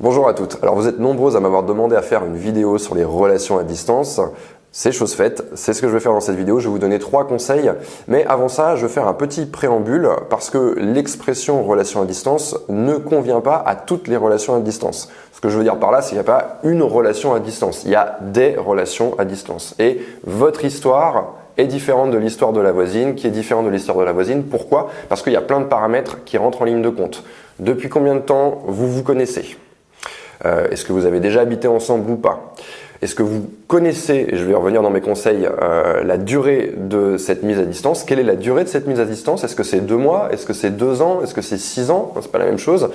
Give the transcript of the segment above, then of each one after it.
Bonjour à toutes. Alors vous êtes nombreuses à m'avoir demandé à faire une vidéo sur les relations à distance. C'est chose faite, c'est ce que je vais faire dans cette vidéo. Je vais vous donner 3 conseils, mais avant ça, je vais faire un petit préambule parce que l'expression relation à distance ne convient pas à toutes les relations à distance. Ce que je veux dire par là, c'est qu'il n'y a pas une relation à distance, il y a des relations à distance. Et votre histoire est différente de l'histoire de la voisine, qui est différente de l'histoire de la voisine. Pourquoi? Parce qu'il y a plein de paramètres qui rentrent en ligne de compte. Depuis combien de temps vous vous connaissez? Est-ce que vous avez déjà habité ensemble ou pas? Est-ce que vous connaissez, et je vais revenir dans mes conseils, la durée de cette mise à distance? Quelle est la durée de cette mise à distance? Est-ce que c'est 2 mois? Est-ce que c'est 2 ans? Est-ce que c'est 6 ans? C'est pas la même chose.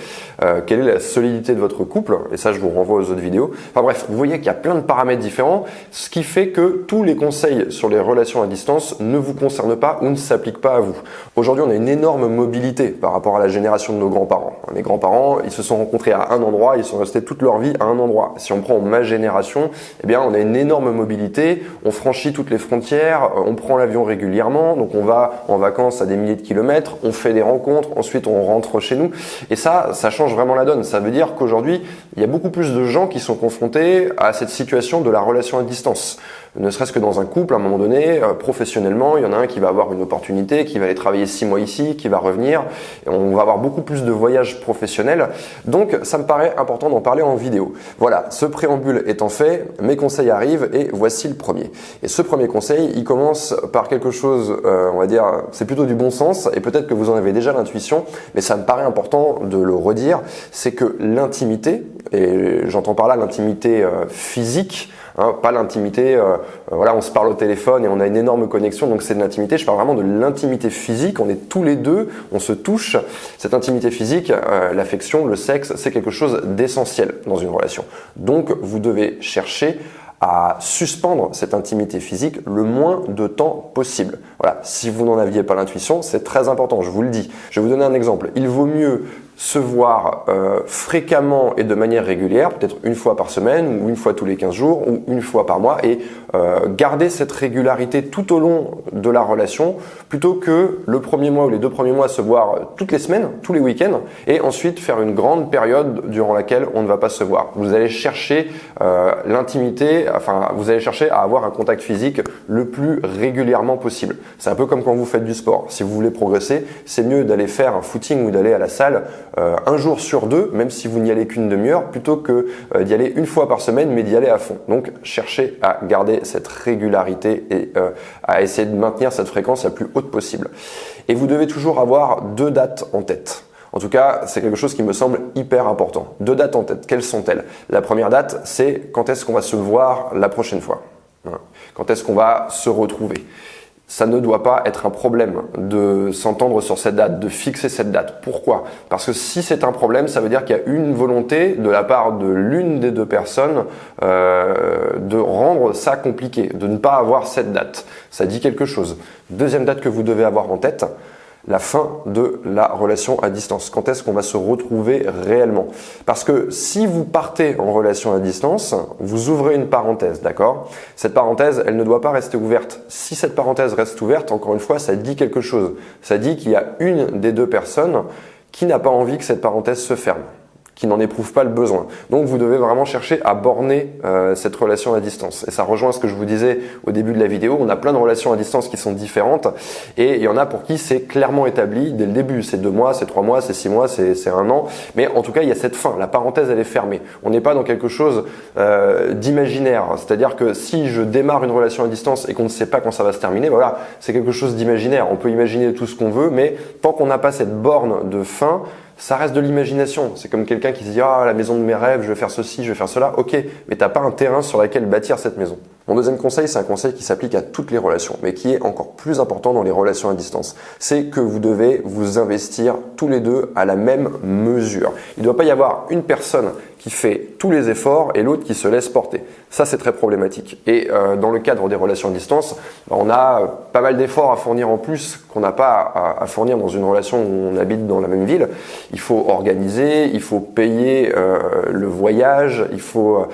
Quelle est la solidité de votre couple? Et ça, je vous renvoie aux autres vidéos. Enfin bref, vous voyez qu'il y a plein de paramètres différents, ce qui fait que tous les conseils sur les relations à distance ne vous concernent pas ou ne s'appliquent pas à vous. Aujourd'hui, on a une énorme mobilité par rapport à la génération de nos grands-parents. Les grands-parents, ils se sont rencontrés à un endroit, ils sont restés toute leur vie à un endroit. Si on prend ma génération, eh bien, on a une énorme mobilité, on franchit toutes les frontières, on prend l'avion régulièrement, donc on va en vacances à des milliers de kilomètres, on fait des rencontres, ensuite on rentre chez nous. Et ça change vraiment la donne. Ça veut dire qu'aujourd'hui, il y a beaucoup plus de gens qui sont confrontés à cette situation de la relation à distance. Ne serait-ce que dans un couple, à un moment donné, professionnellement, il y en a un qui va avoir une opportunité, qui va aller travailler 6 mois ici, qui va revenir. Et on va avoir beaucoup plus de voyages professionnels. Donc, ça me paraît important d'en parler en vidéo. Voilà, ce préambule étant fait, mes conseils arrivent et voici le premier. Et ce premier conseil, il commence par quelque chose, on va dire, c'est plutôt du bon sens et peut-être que vous en avez déjà l'intuition, mais ça me paraît important de le redire, c'est que l'intimité, et j'entends par là l'intimité physique, pas l'intimité, voilà, on se parle au téléphone et on a une énorme connexion, donc c'est de l'intimité. Je parle vraiment de l'intimité physique, on est tous les deux, on se touche. Cette intimité physique, l'affection, le sexe, c'est quelque chose d'essentiel dans une relation. Donc vous devez chercher à suspendre cette intimité physique le moins de temps possible. Voilà, si vous n'en aviez pas l'intuition, c'est très important, je vous le dis. Je vais vous donner un exemple. Il vaut mieux se voir fréquemment et de manière régulière, peut-être une fois par semaine ou une fois tous les 15 jours ou une fois par mois et garder cette régularité tout au long de la relation plutôt que le premier mois ou les 2 premiers mois se voir toutes les semaines, tous les week-ends et ensuite faire une grande période durant laquelle on ne va pas se voir. Vous allez chercher l'intimité, enfin vous allez chercher à avoir un contact physique le plus régulièrement possible. C'est un peu comme quand vous faites du sport. Si vous voulez progresser, c'est mieux d'aller faire un footing ou d'aller à la salle un jour sur 2, même si vous n'y allez qu'une demi-heure, plutôt que d'y aller une fois par semaine, mais d'y aller à fond. Donc, cherchez à garder cette régularité et à essayer de maintenir cette fréquence la plus haute possible. Et vous devez toujours avoir 2 dates en tête. En tout cas, c'est quelque chose qui me semble hyper important. 2 dates en tête. Quelles sont-elles? La première date, c'est quand est-ce qu'on va se voir la prochaine fois? Quand est-ce qu'on va se retrouver? Ça ne doit pas être un problème de s'entendre sur cette date, de fixer cette date. Pourquoi? Parce que si c'est un problème, ça veut dire qu'il y a une volonté de la part de l'une des 2 personnes de rendre ça compliqué, de ne pas avoir cette date. Ça dit quelque chose. Deuxième date que vous devez avoir en tête, la fin de la relation à distance. Quand est-ce qu'on va se retrouver réellement? Parce que si vous partez en relation à distance, vous ouvrez une parenthèse, d'accord? Cette parenthèse, elle ne doit pas rester ouverte. Si cette parenthèse reste ouverte, encore une fois, ça dit quelque chose. Ça dit qu'il y a une des 2 personnes qui n'a pas envie que cette parenthèse se ferme, qui n'en éprouve pas le besoin. Donc vous devez vraiment chercher à borner cette relation à distance. Et ça rejoint ce que je vous disais au début de la vidéo, on a plein de relations à distance qui sont différentes et il y en a pour qui c'est clairement établi dès le début. C'est 2 mois, c'est 3 mois, c'est 6 mois, c'est 1 an. Mais en tout cas, il y a cette fin. La parenthèse, elle est fermée. On n'est pas dans quelque chose d'imaginaire. C'est-à-dire que si je démarre une relation à distance et qu'on ne sait pas quand ça va se terminer, voilà, c'est quelque chose d'imaginaire. On peut imaginer tout ce qu'on veut, mais tant qu'on n'a pas cette borne de fin, ça reste de l'imagination. C'est comme quelqu'un qui se dit « Ah, la maison de mes rêves, je vais faire ceci, je vais faire cela. » Ok, mais t'as pas un terrain sur lequel bâtir cette maison. Mon deuxième conseil, c'est un conseil qui s'applique à toutes les relations, mais qui est encore plus important dans les relations à distance. C'est que vous devez vous investir tous les 2 à la même mesure. Il ne doit pas y avoir une personne qui fait tous les efforts et l'autre qui se laisse porter. Ça, c'est très problématique. Et dans le cadre des relations à distance, on a pas mal d'efforts à fournir en plus qu'on n'a pas à fournir dans une relation où on habite dans la même ville. Il faut organiser, il faut payer le voyage, il faut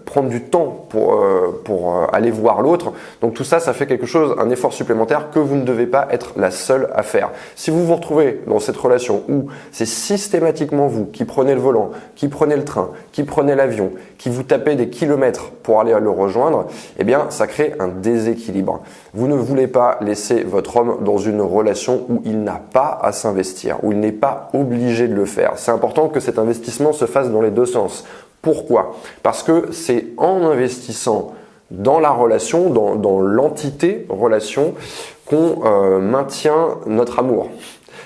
prendre du temps pour aller voir l'autre. Donc tout ça, ça fait quelque chose, un effort supplémentaire que vous ne devez pas être la seule à faire. Si vous vous retrouvez dans cette relation où c'est systématiquement vous qui prenez le volant, qui prenez le train, qui prenez l'avion, qui vous tapez des kilomètres pour aller le rejoindre, eh bien ça crée un déséquilibre. Vous ne voulez pas laisser votre homme dans une relation où il n'a pas à s'investir, où il n'est pas obligé de le faire. C'est important que cet investissement se fasse dans les deux sens. Pourquoi? Parce que c'est en investissant dans la relation, dans l'entité relation, qu'on maintient notre amour.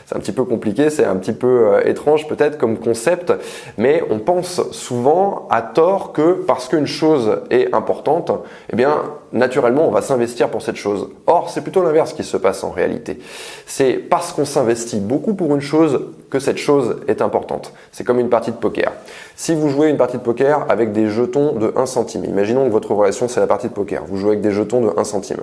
C'est un petit peu compliqué, c'est un petit peu étrange peut-être comme concept, mais on pense souvent à tort que parce qu'une chose est importante, eh bien naturellement on va s'investir pour cette chose. Or c'est plutôt l'inverse qui se passe en réalité. C'est parce qu'on s'investit beaucoup pour une chose que cette chose est importante. C'est comme une partie de poker. Si vous jouez une partie de poker avec des jetons de 1 centime, imaginons que votre relation c'est la partie de poker, vous jouez avec des jetons de 1 centime.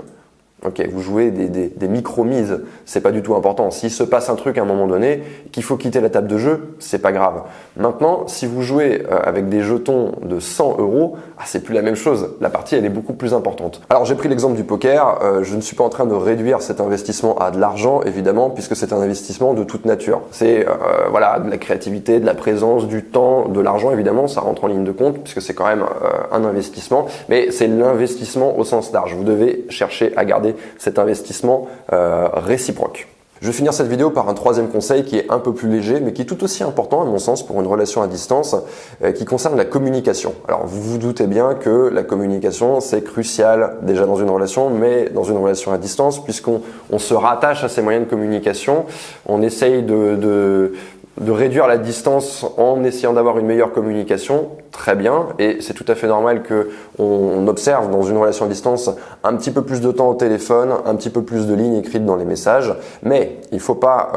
Ok, vous jouez des micro-mises, c'est pas du tout important. S'il se passe un truc à un moment donné, qu'il faut quitter la table de jeu, c'est pas grave. Maintenant, si vous jouez avec des jetons de 100 €, c'est plus la même chose. La partie, elle est beaucoup plus importante. Alors, j'ai pris l'exemple du poker. Je ne suis pas en train de réduire cet investissement à de l'argent, évidemment, puisque c'est un investissement de toute nature. C'est voilà, de la créativité, de la présence, du temps, de l'argent, évidemment, ça rentre en ligne de compte, puisque c'est quand même un investissement. Mais c'est l'investissement au sens large. Vous devez chercher à garder cet investissement réciproque. Je vais finir cette vidéo par un troisième conseil qui est un peu plus léger, mais qui est tout aussi important à mon sens pour une relation à distance, qui concerne la communication. Alors vous vous doutez bien que la communication c'est crucial déjà dans une relation, mais dans une relation à distance, puisqu'on se rattache à ces moyens de communication, on essaye de réduire la distance en essayant d'avoir une meilleure communication, très bien, et c'est tout à fait normal que on observe dans une relation à distance un petit peu plus de temps au téléphone, un petit peu plus de lignes écrites dans les messages, mais il ne faut pas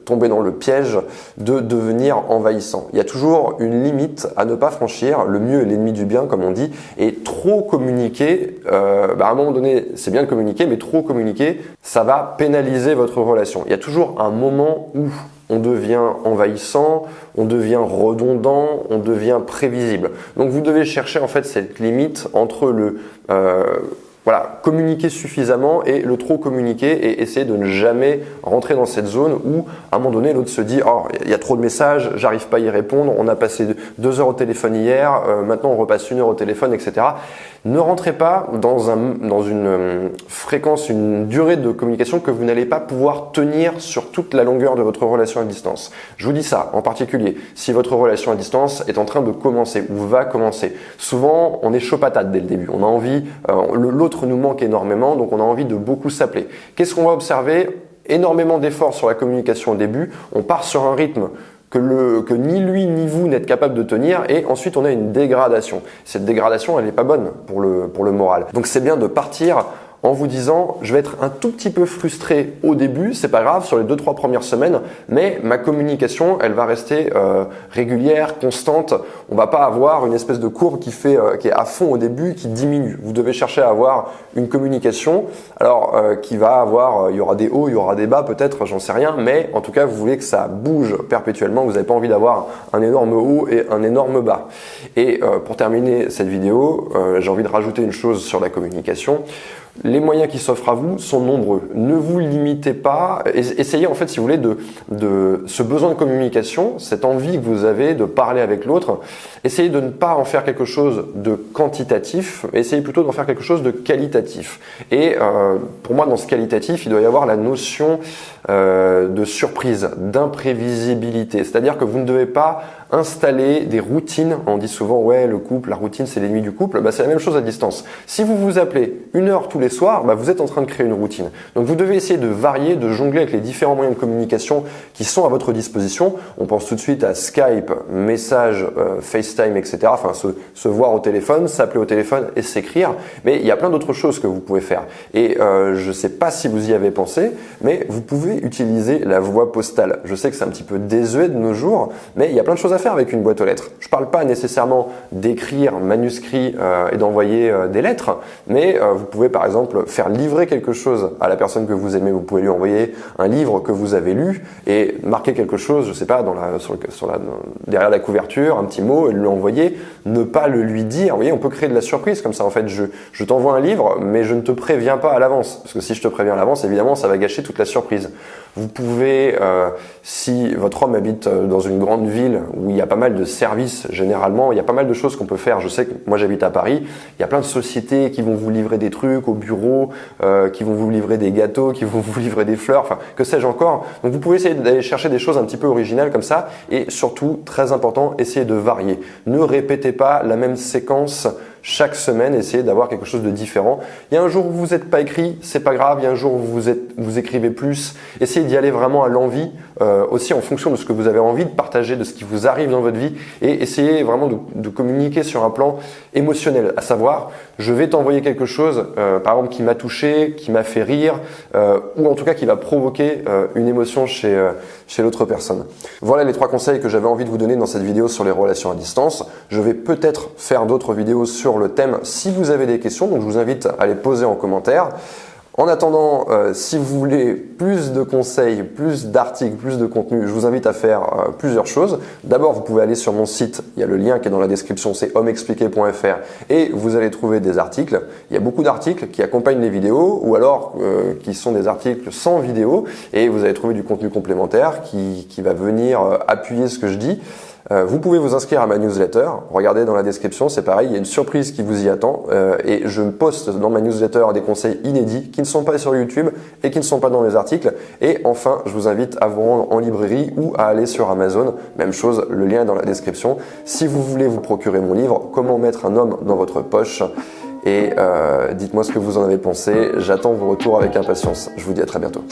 tomber dans le piège de devenir envahissant. Il y a toujours une limite à ne pas franchir, le mieux est l'ennemi du bien comme on dit, et trop communiquer, à un moment donné c'est bien de communiquer, mais trop communiquer, ça va pénaliser votre relation. Il y a toujours un moment où on devient envahissant, on devient redondant, on devient prévisible. Donc vous devez chercher en fait cette limite entre le communiquer suffisamment et le trop communiquer et essayer de ne jamais rentrer dans cette zone où à un moment donné l'autre se dit « Oh, il y a trop de messages, j'arrive pas à y répondre, on a passé 2 heures au téléphone hier, maintenant on repasse 1 heure au téléphone, etc. » Ne rentrez pas dans une fréquence, une durée de communication que vous n'allez pas pouvoir tenir sur toute la longueur de votre relation à distance. Je vous dis ça en particulier si votre relation à distance est en train de commencer ou va commencer. Souvent, on est chaud patate dès le début. On a envie, l'autre nous manque énormément, donc on a envie de beaucoup s'appeler. Qu'est-ce qu'on va observer? Énormément d'efforts sur la communication au début. On part sur un rythme que ni lui ni vous n'êtes capable de tenir et ensuite on a une dégradation. Cette dégradation, elle n'est pas bonne pour le moral. Donc c'est bien de partir en vous disant je vais être un tout petit peu frustré au début, c'est pas grave sur les 2-3 premières semaines, mais ma communication elle va rester régulière, constante. On va pas avoir une espèce de courbe qui est à fond au début, qui diminue. Vous devez chercher à avoir une communication, alors qui va avoir, il y aura des hauts, il y aura des bas peut-être, j'en sais rien, mais en tout cas vous voulez que ça bouge perpétuellement. Vous n'avez pas envie d'avoir un énorme haut et un énorme bas. Et pour terminer cette vidéo, j'ai envie de rajouter une chose sur la communication. Les moyens qui s'offrent à vous sont nombreux. Ne vous limitez pas. Essayez en fait, si vous voulez, de ce besoin de communication, cette envie que vous avez de parler avec l'autre, essayez de ne pas en faire quelque chose de quantitatif, essayez plutôt d'en faire quelque chose de qualitatif. Et pour moi, dans ce qualitatif, il doit y avoir la notion de surprise, d'imprévisibilité. C'est-à-dire que vous ne devez pas installer des routines. On dit souvent, ouais, le couple, la routine, c'est l'ennemi du couple. C'est la même chose à distance. Si vous vous appelez 1 heure tous les soirs, vous êtes en train de créer une routine. Donc vous devez essayer de varier, de jongler avec les différents moyens de communication qui sont à votre disposition. On pense tout de suite à Skype, message, FaceTime, etc. Enfin, se voir au téléphone, s'appeler au téléphone et s'écrire. Mais il y a plein d'autres choses que vous pouvez faire. Et je ne sais pas si vous y avez pensé, mais vous pouvez utiliser la voie postale. Je sais que c'est un petit peu désuet de nos jours, mais il y a plein de choses à faire. faire avec une boîte aux lettres. Je parle pas nécessairement d'écrire manuscrit et d'envoyer des lettres, mais vous pouvez par exemple faire livrer quelque chose à la personne que vous aimez. Vous pouvez lui envoyer un livre que vous avez lu et marquer quelque chose, je sais pas, derrière la couverture, un petit mot et lui envoyer. Ne pas le lui dire. Vous voyez, on peut créer de la surprise comme ça. En fait, je t'envoie un livre, mais je ne te préviens pas à l'avance, parce que si je te préviens à l'avance, évidemment, ça va gâcher toute la surprise. Vous pouvez, si votre homme habite dans une grande ville où il y a pas mal de services, généralement, il y a pas mal de choses qu'on peut faire. Je sais que moi j'habite à Paris, il y a plein de sociétés qui vont vous livrer des trucs au bureau, qui vont vous livrer des gâteaux, qui vont vous livrer des fleurs, enfin que sais-je encore. Donc vous pouvez essayer d'aller chercher des choses un petit peu originales comme ça, et surtout, très important, essayez de varier. Ne répétez pas la même séquence chaque semaine, essayez d'avoir quelque chose de différent. Il y a un jour où vous n'êtes pas écrit, c'est pas grave. Il y a un jour où vous écrivez plus. Essayez d'y aller vraiment à l'envie, aussi en fonction de ce que vous avez envie de partager, de ce qui vous arrive dans votre vie, et essayez vraiment de communiquer sur un plan émotionnel, à savoir, je vais t'envoyer quelque chose, par exemple, qui m'a touché, qui m'a fait rire, ou en tout cas qui va provoquer une émotion chez l'autre personne. Voilà les 3 conseils que j'avais envie de vous donner dans cette vidéo sur les relations à distance. Je vais peut-être faire d'autres vidéos sur le thème si vous avez des questions, donc je vous invite à les poser en commentaire. En attendant, si vous voulez plus de conseils, plus d'articles, plus de contenu, je vous invite à faire plusieurs choses. D'abord, vous pouvez aller sur mon site, il y a le lien qui est dans la description, c'est hommeexpliqué.fr, et vous allez trouver des articles. Il y a beaucoup d'articles qui accompagnent les vidéos, ou alors qui sont des articles sans vidéo, et vous allez trouver du contenu complémentaire qui va venir appuyer ce que je dis. Vous pouvez vous inscrire à ma newsletter, regardez dans la description, c'est pareil, il y a une surprise qui vous y attend et je poste dans ma newsletter des conseils inédits qui ne sont pas sur YouTube et qui ne sont pas dans mes articles. Et enfin, je vous invite à vous rendre en librairie ou à aller sur Amazon, même chose, le lien est dans la description. Si vous voulez vous procurer mon livre, Comment mettre un homme dans votre poche, et dites-moi ce que vous en avez pensé, j'attends vos retours avec impatience. Je vous dis à très bientôt.